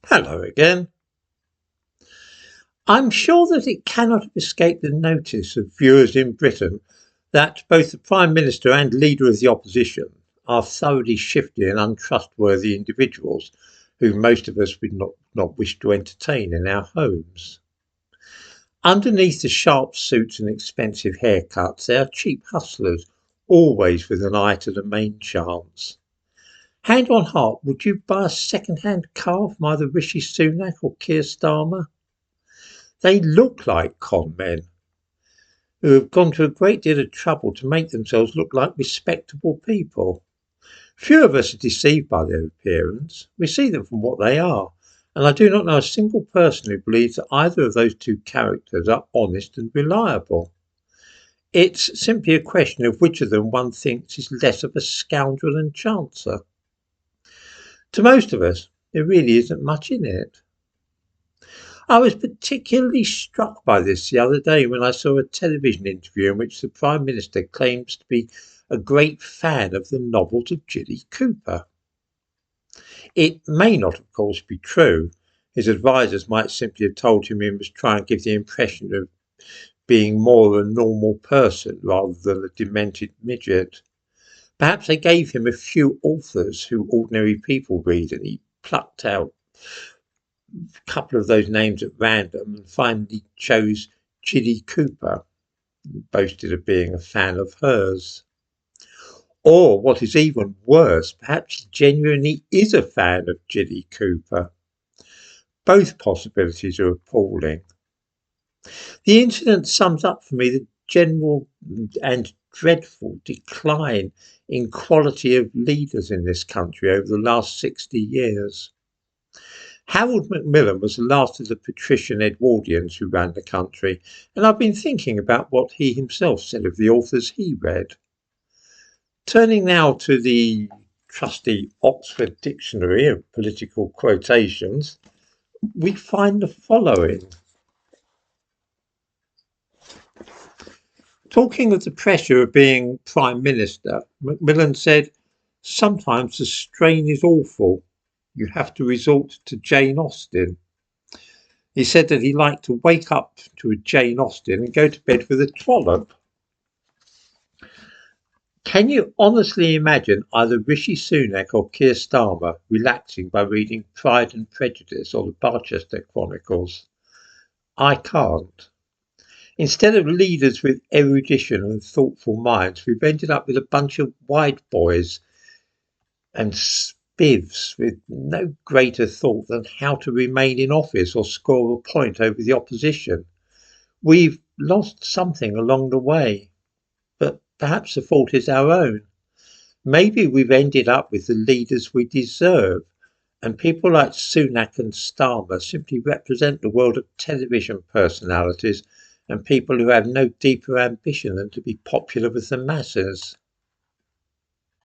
Hello again. I'm sure that it cannot have escaped the notice of viewers in Britain that both the Prime Minister and Leader of the Opposition are thoroughly shifty and untrustworthy individuals who most of us would not wish to entertain in our homes. Underneath the sharp suits and expensive haircuts, they are cheap hustlers, always with an eye to the main chance. Hand on heart, would you buy a second-hand car from either Rishi Sunak or Keir Starmer? They look like con men who have gone to a great deal of trouble to make themselves look like respectable people. Few of us are deceived by their appearance. We see them from what they are, and I do not know a single person who believes that either of those two characters are honest and reliable. It's simply a question of which of them one thinks is less of a scoundrel and chancer. To most of us, there really isn't much in it. I was particularly struck by this the other day when I saw a television interview in which the Prime Minister claims to be a great fan of the novels of Jilly Cooper. It may not, of course, be true. His advisers might simply have told him he must try and give the impression of being more a normal person rather than a demented midget. Perhaps they gave him a few authors who ordinary people read and he plucked out a couple of those names at random and finally chose Jilly Cooper, and boasted of being a fan of hers. Or, what is even worse, perhaps he genuinely is a fan of Jilly Cooper. Both possibilities are appalling. The incident sums up for me the general and dreadful decline in quality of leaders in this country over the last 60 years. Harold Macmillan was the last of the patrician Edwardians who ran the country, and I've been thinking about what he himself said of the authors he read. Turning now to the trusty Oxford Dictionary of Political Quotations, we find the following. Talking of the pressure of being Prime Minister, Macmillan said, "Sometimes the strain is awful. You have to resort to Jane Austen." He said that he liked to wake up to a Jane Austen and go to bed with a trollop. Can you honestly imagine either Rishi Sunak or Keir Starmer relaxing by reading Pride and Prejudice or the Barchester Chronicles? I can't. Instead of leaders with erudition and thoughtful minds, we've ended up with a bunch of wide boys and spivs with no greater thought than how to remain in office or score a point over the opposition. We've lost something along the way, but perhaps the fault is our own. Maybe we've ended up with the leaders we deserve, and people like Sunak and Starmer simply represent the world of television personalities and people who have no deeper ambition than to be popular with the masses.